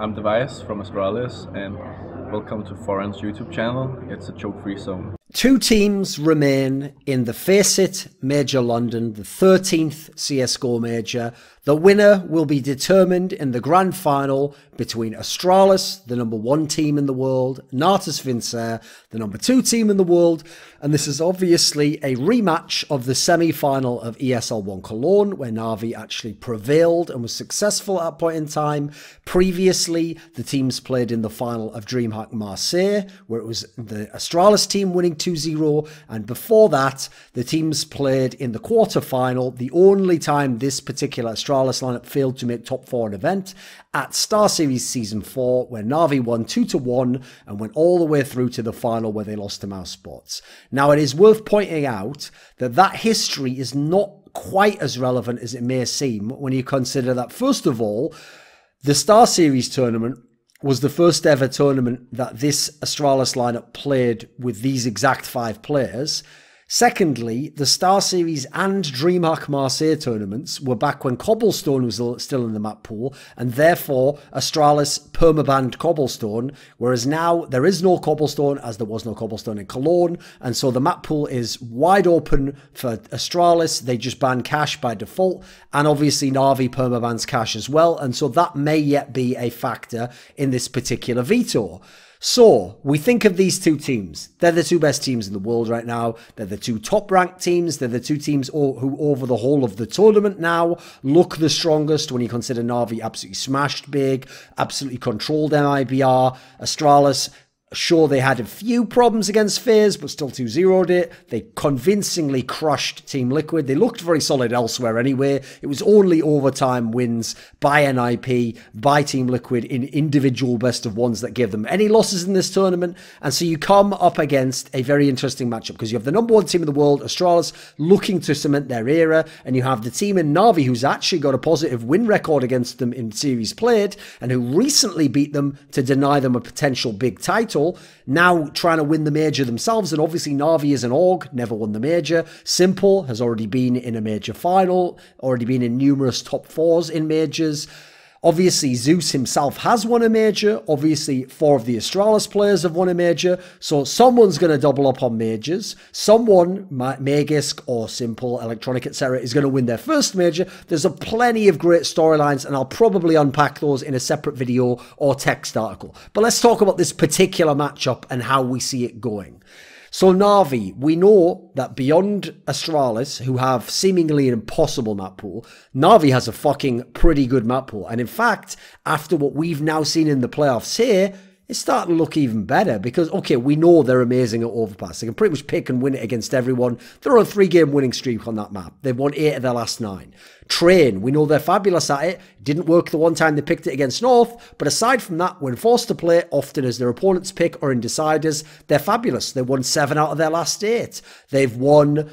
I'm Andreas from Astralis, and welcome to Thorin's YouTube channel. It's a choke-free zone. Two teams remain in the FACEIT Major London, the 13th CSGO Major. The winner will be determined in the grand final between Astralis, the #1 team in the world, Natus Vincere, the #2 team in the world, and this is obviously a rematch of the semi-final of ESL 1 Cologne, where Navi actually prevailed and was successful at that point in time. Previously, the teams played in the final of DreamHack Marseille, where it was the Astralis team winning 2-0, and before that, the teams played in the quarter-final, the only time this particular Astralis lineup failed to make top 4 an event, at Star Series Season 4, where Navi won 2-1 and went all the way through to the final where they lost to Mouse Sports. Now, it is worth pointing out that that history is not quite as relevant as it may seem when you consider that, first of all, the Star Series tournament was the first ever tournament that this Astralis lineup played with these exact 5 players. Secondly, the Star Series and DreamHack Marseille tournaments were back when Cobblestone was still in the map pool, and therefore Astralis permabanned Cobblestone, whereas now there is no Cobblestone, as there was no Cobblestone in Cologne, and so the map pool is wide open for Astralis. They just ban cash by default, and obviously Navi permabans cash as well, and so that may yet be a factor in this particular veto. So, we think of these two teams. They're the two best teams in the world right now. They're the two top-ranked teams. They're the two teams who, over the whole of the tournament now, look the strongest when you consider Navi absolutely smashed big, absolutely controlled MIBR. Astralis, sure, they had a few problems against FaZe, but still 2-0'd it. They convincingly crushed Team Liquid. They looked very solid elsewhere anyway. It was only overtime wins by NIP, by Team Liquid in individual best of ones that gave them any losses in this tournament. And so you come up against a very interesting matchup because you have the #1 team in the world, Astralis, looking to cement their era, and you have the team in Navi who's actually got a positive win record against them in series played and who recently beat them to deny them a potential big title. Now trying to win the major themselves, and obviously Navi is an org, never won the major. Simple has already been in a major final, already been in numerous top 4s in majors. Obviously, Zeus himself has won a major. Obviously, 4 of the Astralis players have won a major. So someone's going to double up on majors. Someone, Magisk or Simple, Electronic, etc., is going to win their first major. There's a plenty of great storylines, and I'll probably unpack those in a separate video or text article. But let's talk about this particular matchup and how we see it going. So Navi, we know that beyond Astralis, who have seemingly an impossible map pool, Navi has a fucking pretty good map pool. And in fact, after what we've now seen in the playoffs here, it's starting to look even better because, okay, we know they're amazing at Overpass. They can pretty much pick and win it against everyone. They're on a 3-game winning streak on that map. They've won 8 of their last 9. Train, we know they're fabulous at it. Didn't work the one time they picked it against North, but aside from that, when forced to play, often as their opponent's pick or in deciders, they're fabulous. They won 7 out of their last 8. They've won,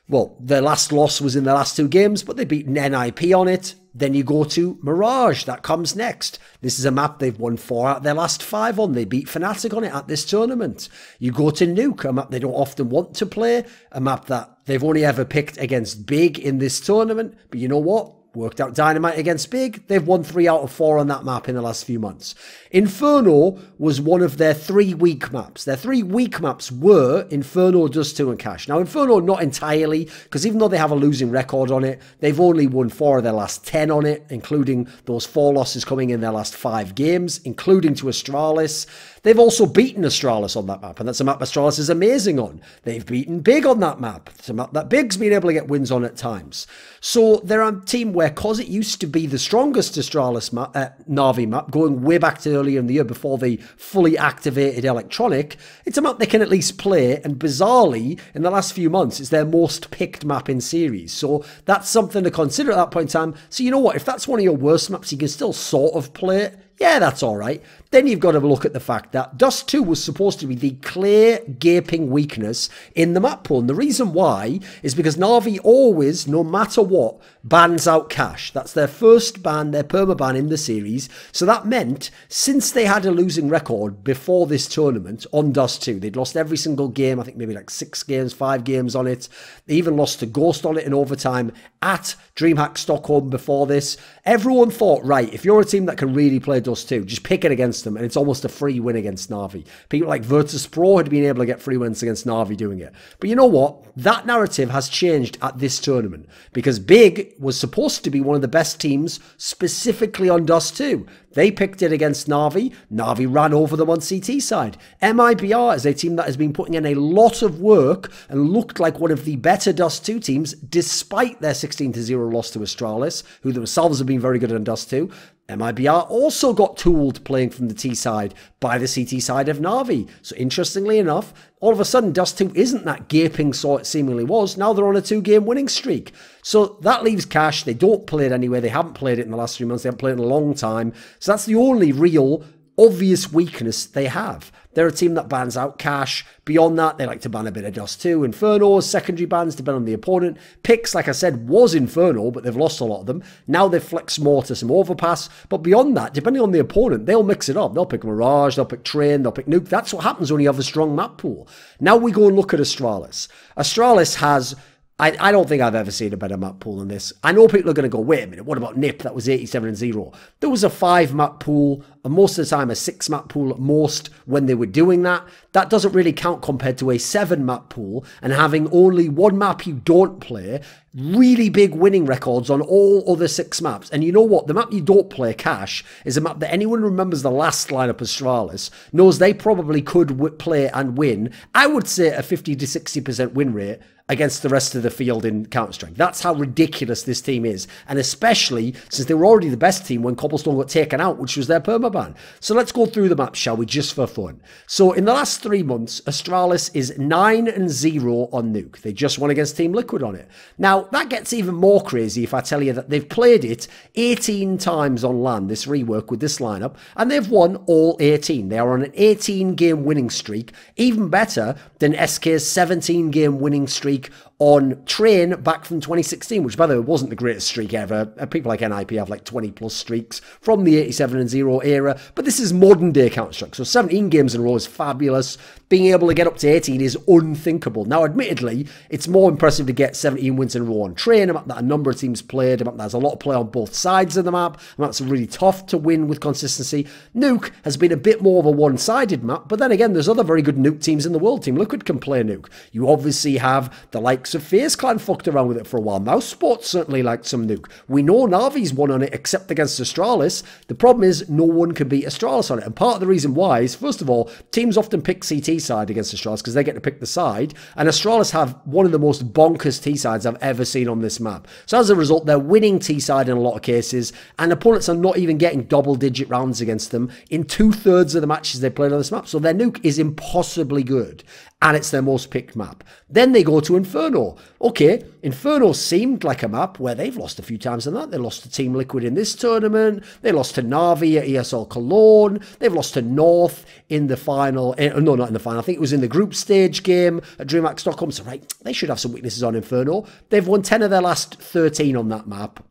well, their last loss was in their last 2 games, but they've beaten NIP on it. Then you go to Mirage, that comes next. This is a map they've won 4 out of their last 5 on. They beat Fnatic on it at this tournament. You go to Nuke, a map they don't often want to play, a map that they've only ever picked against Big in this tournament. But you know what? Worked out dynamite against Big. They've won 3 out of 4 on that map in the last few months. Inferno was one of their 3 weak maps. Their 3 weak maps were Inferno, Dust 2 and Cash. Now Inferno not entirely, because even though they have a losing record on it, they've only won 4 of their last 10 on it, including those 4 losses coming in their last 5 games, including to Astralis. They've also beaten Astralis on that map, and that's a map Astralis is amazing on. They've beaten Big on that map. It's a map that Big's been able to get wins on at times. So they're a team where, because it used to be the strongest Astralis map, Navi map, going way back to earlier in the year before they fully activated Electronic, it's a map they can at least play, and bizarrely, in the last few months, it's their most picked map in series. So that's something to consider at that point in time. So you know what, if that's one of your worst maps, you can still sort of play it. Yeah, that's all right. Then you've got to look at the fact that Dust 2 was supposed to be the clear gaping weakness in the map pool. And the reason why is because Navi always, no matter what, bans out cash. That's their first ban, their permaban in the series. So that meant, since they had a losing record before this tournament on Dust 2, they'd lost every single game, I think maybe like 6 games, 5 games on it. They even lost to Ghost on it in overtime at DreamHack Stockholm before this. Everyone thought, right, if you're a team that can really play Dust 2. Just pick it against them, and it's almost a free win against Na'vi. People like Virtus Pro had been able to get free wins against Na'vi doing it. But you know what? That narrative has changed at this tournament, because Big was supposed to be one of the best teams specifically on Dust 2. They picked it against Na'vi. Na'vi ran over them on CT side. MIBR is a team that has been putting in a lot of work and looked like one of the better Dust 2 teams, despite their 16-0 loss to Astralis, who themselves have been very good on Dust 2. MIBR also got tooled playing from the T side by the CT side of Na'vi. So interestingly enough, all of a sudden Dust 2 isn't that gaping saw it seemingly was. Now they're on a 2-game winning streak. So that leaves Cash. They don't play it anyway. They haven't played it in the last 3 months. They haven't played it in a long time. So that's the only real obvious weakness they have. They're a team that bans out Cash. Beyond that, they like to ban a bit of Dust 2. Inferno, secondary bans, depending on the opponent. Picks, like I said, was Inferno, but they've lost a lot of them. Now they've flexed more to some Overpass. But beyond that, depending on the opponent, they'll mix it up. They'll pick Mirage, they'll pick Train, they'll pick Nuke. That's what happens when you have a strong map pool. Now we go and look at Astralis. Astralis has... I don't think I've ever seen a better map pool than this. I know people are going to go, wait a minute, what about NIP? That was 87-0. There was a 5-map pool, and most of the time a 6-map pool at most when they were doing that. That doesn't really count compared to a 7-map pool, and having only one map you don't play, really big winning records on all other 6 maps. And you know what? The map you don't play, Cash, is a map that anyone who remembers the last lineup of Astralis knows they probably could play and win. I would say a 50 to 60% win rate against the rest of the field in Counter-Strike. That's how ridiculous this team is. And especially since they were already the best team when Cobblestone got taken out, which was their permaban. So let's go through the map, shall we, just for fun. So in the last 3 months, Astralis is 9-0 on Nuke. They just won against Team Liquid on it. Now, that gets even more crazy if I tell you that they've played it 18 times on LAN, this rework with this lineup, and they've won all 18. They are on an 18-game winning streak, even better than SK's 17-game winning streak on Train back from 2016, which by the way wasn't the greatest streak ever. People like NIP have like 20 plus streaks from the 87-0 era, but this is modern day Counter-Strike. So 17 games in a row is fabulous. Being able to get up to 18 is unthinkable. Now, admittedly, it's more impressive to get 17 wins in a row on Train, a map that a number of teams played, a map that has a lot of play on both sides of the map, a map that's really tough to win with consistency. Nuke has been a bit more of a one-sided map, but then again, there's other very good Nuke teams in the world. Team Liquid can play Nuke. You obviously have the likes of FaZe Clan fucked around with it for a while. Mouse Sports certainly liked some Nuke. We know Navi's won on it except against Astralis. The problem is no one can beat Astralis on it. And part of the reason why is, first of all, teams often pick CT side against Astralis because they get to pick the side. And Astralis have one of the most bonkers T sides I've ever seen on this map. So as a result, they're winning T side in a lot of cases. And opponents are not even getting double-digit rounds against them in 2/3 of the matches they played on this map. So their Nuke is impossibly good. And it's their most picked map. Then they go to Inferno. Okay, Inferno seemed like a map where they've lost a few times in that. They lost to Team Liquid in this tournament. They lost to Na'vi at ESL Cologne. They've lost to North in the final. No, not in the final. I think it was in the group stage game at DreamHack Stockholm. So, right, they should have some weaknesses on Inferno. They've won 10 of their last 13 on that map.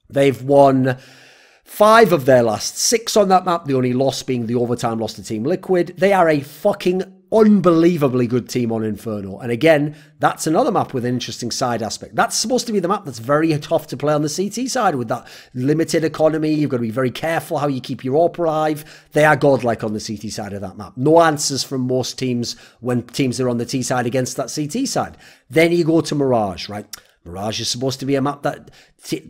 They've won 5 of their last 6 on that map. The only loss being the overtime loss to Team Liquid. They are a fucking unbelievably good team on Inferno. And again, that's another map with an interesting side aspect. That's supposed to be the map that's very tough to play on the CT side with that limited economy. You've got to be very careful how you keep your AWP alive. They are godlike on the CT side of that map. No answers from most teams when teams are on the T side against that CT side. Then you go to Mirage, right? Mirage is supposed to be a map that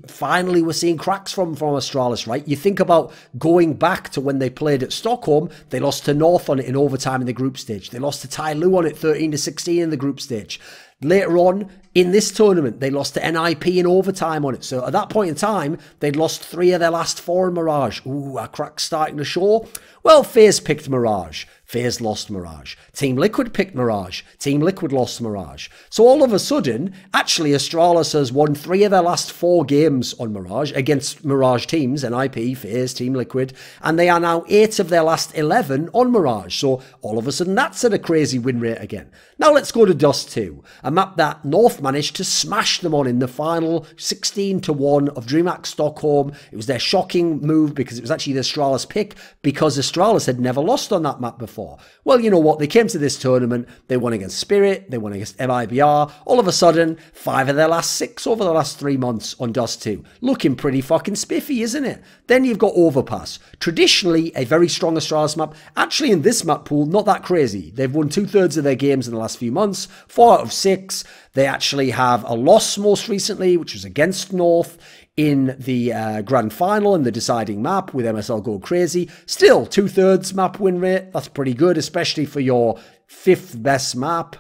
finally we're seeing cracks from Astralis, right? You think about going back to when they played at Stockholm, they lost to North on it in overtime in the group stage. They lost to Tai Lu on it 13-16 in the group stage. Later on in this tournament, they lost to NIP in overtime on it. So at that point in time, they'd lost 3 of their last 4 in Mirage. Ooh, a crack's starting to show. Well, FaZe picked Mirage. FaZe lost Mirage. Team Liquid picked Mirage. Team Liquid lost Mirage. So all of a sudden, actually, Astralis has won 3 of their last 4 games on Mirage against Mirage teams, NIP, FaZe, Team Liquid, and they are now 8 of their last 11 on Mirage. So all of a sudden, that's at a crazy win rate again. Now let's go to Dust 2, a map that North managed to smash them on in the final 16-1 of DreamHack Stockholm. It was their shocking move because it was actually the Astralis pick, because Astralis had never lost on that map before. Well, you know what? They came to this tournament, they won against Spirit, they won against MIBR. All of a sudden, 5 of their last 6 over the last 3 months on Dust 2. Looking pretty fucking spiffy, isn't it? Then you've got Overpass. Traditionally, a very strong Astralis map. Actually, in this map pool, not that crazy. They've won 2/3 of their games in the last few months, 4 out of 6. They actually have a loss most recently, which was against North in the grand final in the deciding map with MSL Go Crazy. Still, 2/3 map win rate. That's pretty good, especially for your 5th best map.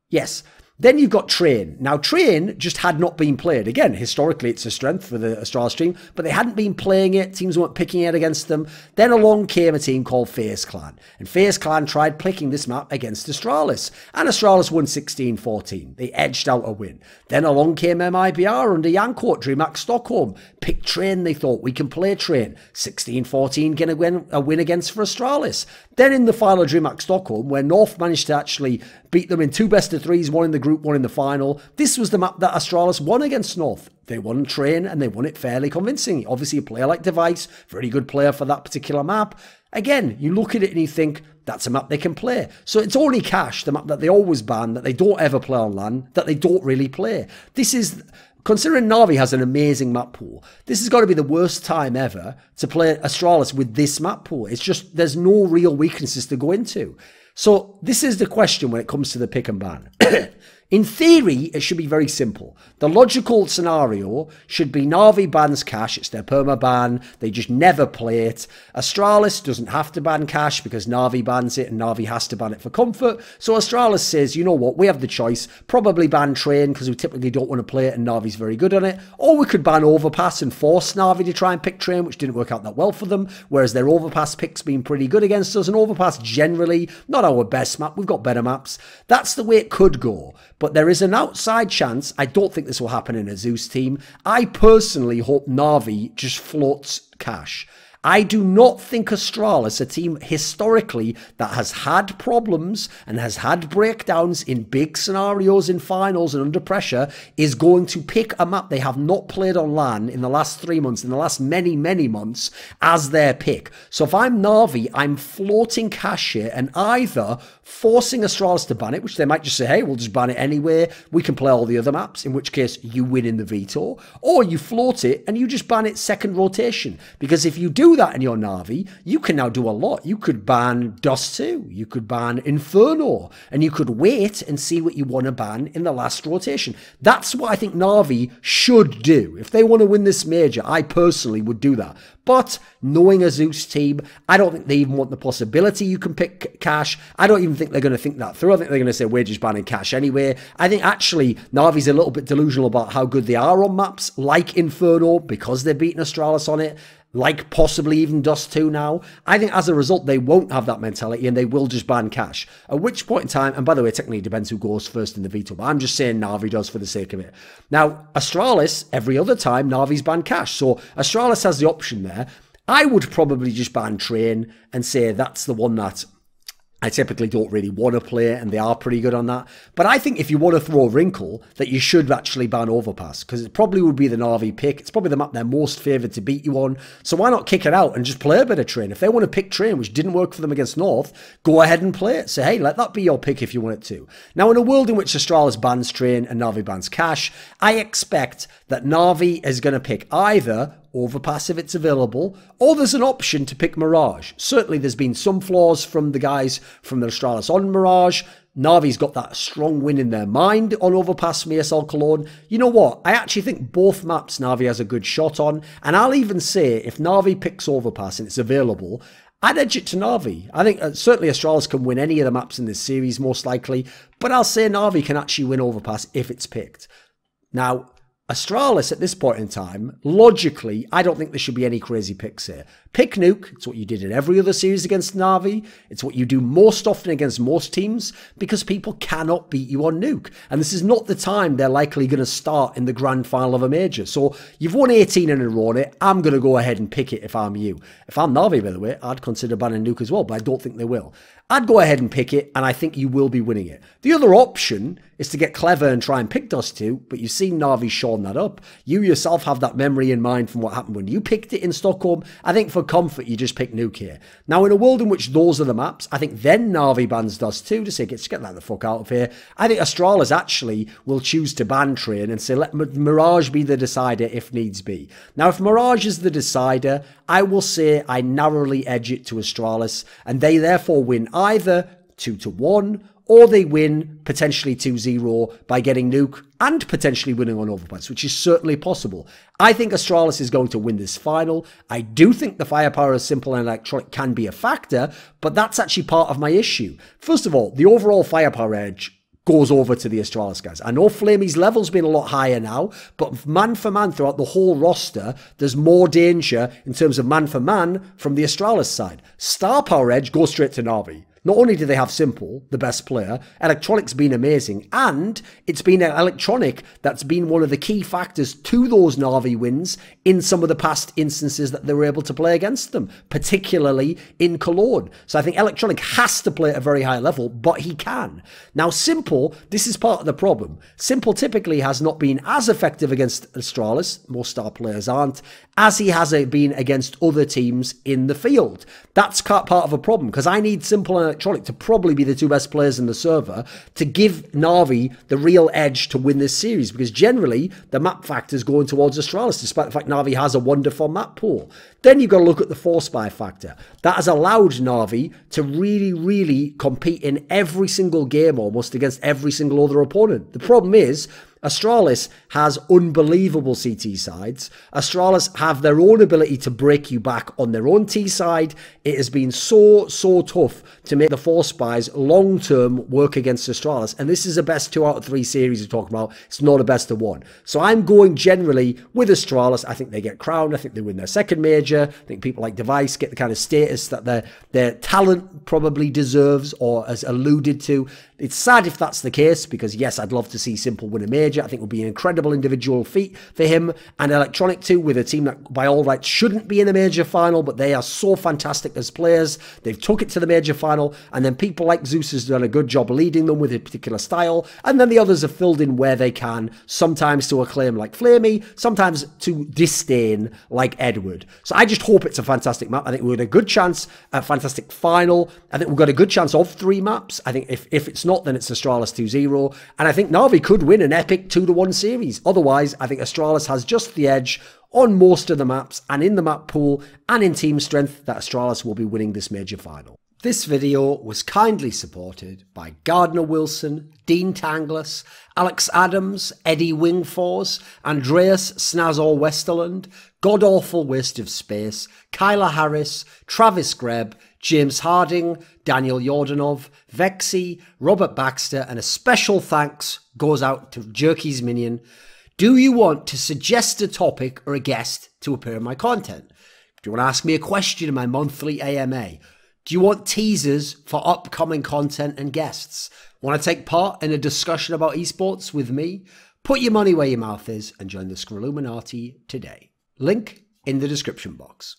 Yes. Then you've got Train. Now, Train just had not been played. Again, historically, it's a strength for the Astralis team, but they hadn't been playing it. Teams weren't picking it against them. Then along came a team called FaCe Clan. And FaCe Clan tried picking this map against Astralis. And Astralis won 16-14. They edged out a win. Then along came MIBR under Yancourt, DreamHack Stockholm. Picked Train, they thought, we can play Train. 16-14, get a win against for Astralis. Then in the final DreamHack Stockholm, where North managed to actually beat them in 2 best-of-3s, one in the group, one in the final. This was the map that Astralis won against North. They won Train and they won it fairly convincingly. Obviously, a player like Device, very good player for that particular map. Again, you look at it and you think, that's a map they can play. So it's only Cash, the map that they always ban, that they don't ever play on LAN, that they don't really play. This is... Considering Na'Vi has an amazing map pool, this has got to be the worst time ever to play Astralis with this map pool. It's just, there's no real weaknesses to go into. So this is the question when it comes to the pick and ban. In theory, it should be very simple. The logical scenario should be Na'Vi bans Cash. It's their perma ban. They just never play it. Astralis doesn't have to ban Cash because Na'Vi bans it and Na'Vi has to ban it for comfort. So Astralis says, you know what, we have the choice. Probably ban Train because we typically don't want to play it and Na'Vi's very good on it. Or we could ban Overpass and force Na'Vi to try and pick Train, which didn't work out that well for them. Whereas their Overpass pick's been pretty good against us. And Overpass generally, not our best map. We've got better maps. That's the way it could go. But there is an outside chance. I don't think this will happen in a Zeus team. I personally hope Na'Vi just floats Cash. I do not think Astralis, a team historically that has had problems and has had breakdowns in big scenarios in finals and under pressure, is going to pick a map they have not played on LAN in the last 3 months, in the last many, many months, as their pick. So if I'm Na'Vi, I'm floating Cash here and either forcing Astralis to ban it, which they might just say, hey, we'll just ban it anyway, we can play all the other maps, in which case you win in the veto, or you float it and you just ban it second rotation. Because if you do that in your Na'Vi, you can now do a lot. You could ban Dust 2, you could ban Inferno, and you could wait and see what you want to ban in the last rotation. That's what I think Na'Vi should do. If they want to win this major, I personally would do that. But knowing a Zeus team, I don't think they even want the possibility you can pick Cash. I don't even think they're going to think that through. I think they're going to say, we're just banning Cash anyway. I think actually Na'Vi's a little bit delusional about how good they are on maps like Inferno because they're beating Astralis on it, like possibly even Dust 2 now. I think as a result, they won't have that mentality and they will just ban Cash. At which point in time, and by the way, technically it depends who goes first in the veto, but I'm just saying Na'Vi does for the sake of it. Now, Astralis, every other time, Na'Vi's ban Cash. So Astralis has the option there. I would probably just ban Train and say that's the one that I typically don't really want to play, and they are pretty good on that. But I think if you want to throw a wrinkle, that you should actually ban Overpass, because it probably would be the Na'Vi pick. It's probably the map they're most favoured to beat you on. So why not kick it out and just play a bit of Train? If they want to pick Train, which didn't work for them against North, go ahead and play it. So hey, let that be your pick if you want it to. Now, in a world in which Astralis bans Train and Na'Vi bans Cash, I expect that Na'Vi is going to pick either Overpass if it's available, or there's an option to pick Mirage. Certainly there's been some flaws from the guys from the Astralis on Mirage. Na'Vi's got that strong win in their mind on Overpass from ESL Cologne. You know what? I actually think both maps Na'Vi has a good shot on, and I'll even say if Na'Vi picks Overpass and it's available, I'd edge it to Na'Vi. I think certainly Astralis can win any of the maps in this series most likely, but I'll say Na'Vi can actually win Overpass if it's picked. Now, Astralis at this point in time, logically, I don't think there should be any crazy picks here. Pick nuke. It's what you did in every other series against Na'vi. It's what you do most often against most teams because people cannot beat you on nuke. And this is not the time they're likely going to start in the grand final of a major. So you've won 18 in a row on it. I'm going to go ahead and pick it if I'm you. If I'm Na'vi, by the way, I'd consider banning nuke as well, but I don't think they will. I'd go ahead and pick it, and I think you will be winning it. The other option is to get clever and try and pick Dust 2, but you've seen Na'vi shorten that up. You yourself have that memory in mind from what happened when you picked it in Stockholm. I think for comfort, you just pick nuke here. Now, in a world in which those are the maps, I think then Na'vi bans Dust 2 to say, get that the fuck out of here. I think Astralis actually will choose to ban Train and say, let Mirage be the decider if needs be. Now, if Mirage is the decider, I will say I narrowly edge it to Astralis, and they therefore win either 2-1, or they win potentially 2-0 by getting nuke and potentially winning on overpass, which is certainly possible. I think Astralis is going to win this final. I do think the firepower of Simple and Electronic can be a factor, but that's actually part of my issue. First of all, the overall firepower edge goes over to the Astralis guys. I know Flamey's level's been a lot higher now, but man for man throughout the whole roster, there's more danger in terms of man for man from the Astralis side. Star power edge goes straight to Na'vi. Not only do they have Simple, the best player, Electronic's been amazing, and it's been Electronic that's been one of the key factors to those Na'vi wins in some of the past instances that they were able to play against them, particularly in Cologne. So I think Electronic has to play at a very high level, but he can. Now Simple, this is part of the problem. Simple typically has not been as effective against Astralis, most star players aren't, as he has been against other teams in the field. That's part of a problem, because I need Simple and Electronic to probably be the two best players in the server to give Na'vi the real edge to win this series, because generally the map factor is going towards Astralis, despite the fact Na'vi has a wonderful map pool. Then you've got to look at the force buy factor. That has allowed Na'vi to really compete in every single game almost against every single other opponent. The problem is Astralis has unbelievable CT sides. Astralis have their own ability to break you back on their own T side. It has been so tough to make the force buys long-term work against Astralis. And this is a best 2 out of 3 series we're talking about. It's not a best of 1. So I'm going generally with Astralis. I think they get crowned. I think they win their second major. I think people like Device get the kind of status that their talent probably deserves or has alluded to. It's sad if that's the case, because yes, I'd love to see Simple win a major. I think it would be an incredible individual feat for him and Electronic too, with a team that by all rights shouldn't be in a major final, but they are so fantastic as players. They've took it to the major final, and then people like Zeus has done a good job leading them with a particular style, and then the others have filled in where they can, sometimes to acclaim like Flamey, sometimes to disdain like Edward. So I just hope it's a fantastic map. I think we've got a good chance at a fantastic final. I think we've got a good chance of 3 maps. I think if it's not, then it's Astralis 2-0, and I think Na'vi could win an epic 2-1 series. Otherwise, I think Astralis has just the edge on most of the maps, and in the map pool and in team strength, that Astralis will be winning this major final. This video was kindly supported by Gardner Wilson, Dean Tanglis, Alex Adams, Eddie Wingfors, Andreas Snazore Westerlund, Godawful Waste of Space, Kyla Harris, Travis Greb, James Harding, Daniel Yordanov, VeXii, Robert Baxter, and a special thanks goes out to Jerky's Minion. Do you want to suggest a topic or a guest to appear in my content? Do you want to ask me a question in my monthly AMA? Do you want teasers for upcoming content and guests? Want to take part in a discussion about esports with me? Put your money where your mouth is and join the Scrilluminati today. Link in the description box.